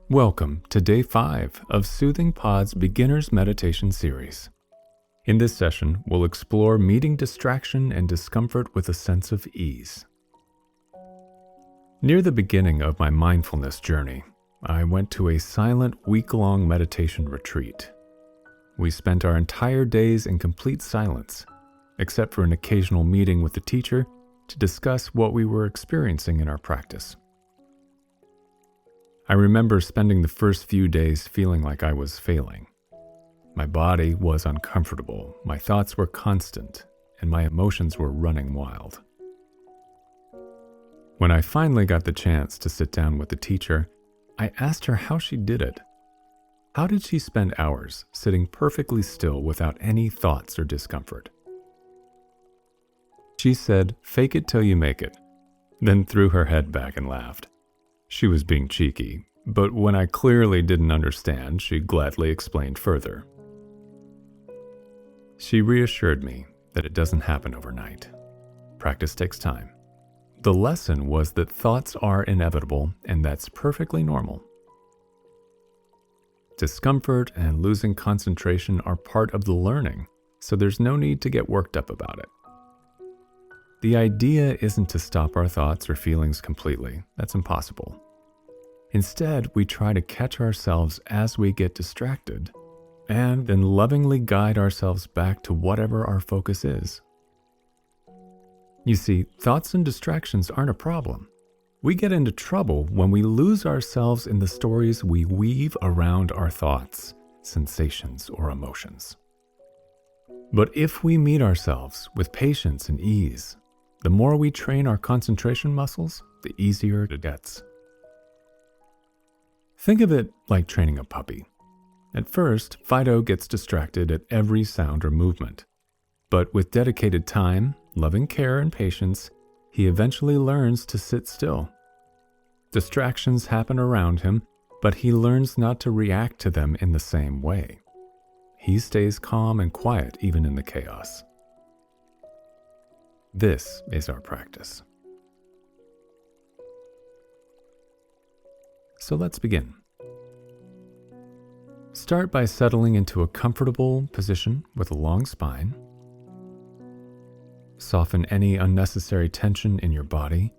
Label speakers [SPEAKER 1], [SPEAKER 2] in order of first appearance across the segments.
[SPEAKER 1] Welcome to Day 5 of Soothing Pod's Beginner's Meditation Series. In this session, we'll explore meeting distraction and discomfort with a sense of ease. Near the beginning of my mindfulness journey, I went to a silent week-long meditation retreat. We spent our entire days in complete silence, except for an occasional meeting with the teacher to discuss what we were experiencing in our practice. I remember spending the first few days feeling like I was failing. My body was uncomfortable, my thoughts were constant, and my emotions were running wild. When I finally got the chance to sit down with the teacher, I asked her how she did it. How did she spend hours sitting perfectly still without any thoughts or discomfort? She said, "Fake it till you make it," then threw her head back and laughed. She was being cheeky, but when I clearly didn't understand, she gladly explained further. She reassured me that it doesn't happen overnight. Practice takes time. The lesson was that thoughts are inevitable, and that's perfectly normal. Discomfort and losing concentration are part of the learning, so there's no need to get worked up about it. The idea isn't to stop our thoughts or feelings completely. That's impossible. Instead, we try to catch ourselves as we get distracted, and then lovingly guide ourselves back to whatever our focus is. You see, thoughts and distractions aren't a problem. We get into trouble when we lose ourselves in the stories we weave around our thoughts, sensations, or emotions. But if we meet ourselves with patience and ease, the more we train our concentration muscles, the easier it gets. Think of it like training a puppy. At first, Fido gets distracted at every sound or movement. But with dedicated time, loving care, and patience, he eventually learns to sit still. Distractions happen around him, but he learns not to react to them in the same way. He stays calm and quiet even in the chaos. This is our practice. So let's begin. Start by settling into a comfortable position with a long spine. Soften any unnecessary tension in your body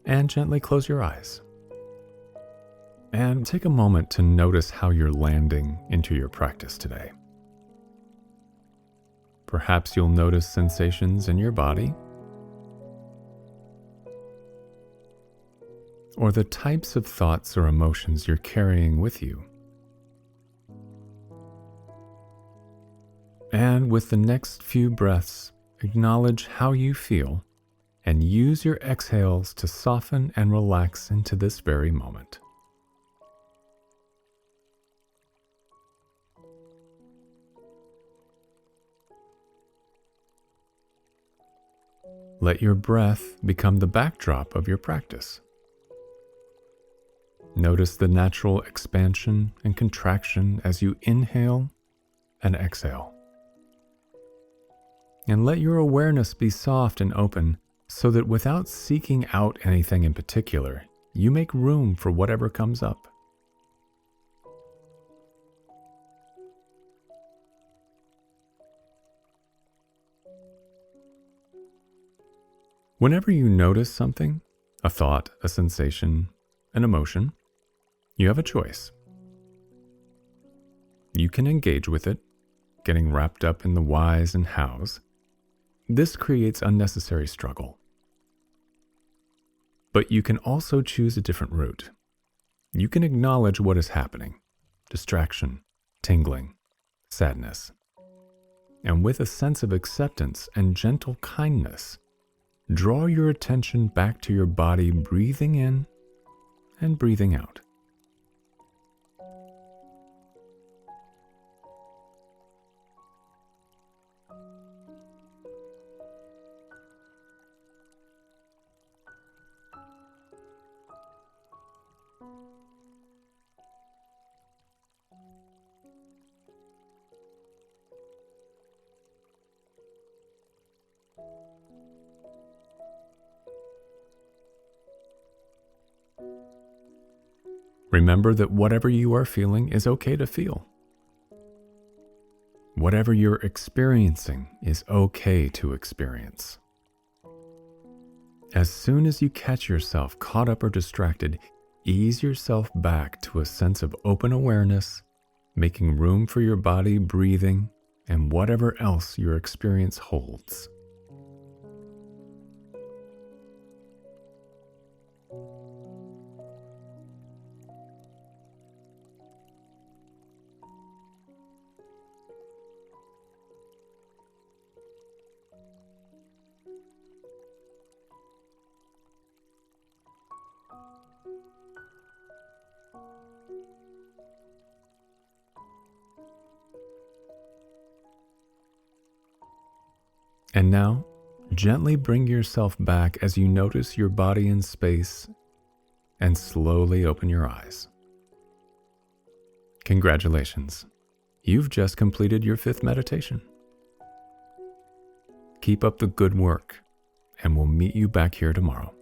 [SPEAKER 1] and gently close your eyes. And take a moment to notice how you're landing into your practice today. Perhaps you'll notice sensations in your body, or the types of thoughts or emotions you're carrying with you. And with the next few breaths, acknowledge how you feel and use your exhales to soften and relax into this very moment. Let your breath become the backdrop of your practice. Notice the natural expansion and contraction as you inhale and exhale. And let your awareness be soft and open so that without seeking out anything in particular, you make room for whatever comes up. Whenever you notice something, a thought, a sensation, an emotion, you have a choice. You can engage with it, getting wrapped up in the whys and hows. This creates unnecessary struggle. But you can also choose a different route. You can acknowledge what is happening: distraction, tingling, sadness. And with a sense of acceptance and gentle kindness, draw your attention back to your body, breathing in and breathing out. Remember that whatever you are feeling is okay to feel. Whatever you're experiencing is okay to experience. As soon as you catch yourself caught up or distracted, ease yourself back to a sense of open awareness, making room for your body, breathing, and whatever else your experience holds. And now, gently bring yourself back as you notice your body in space and slowly open your eyes. Congratulations, you've just completed your 5th meditation. Keep up the good work, and we'll meet you back here tomorrow.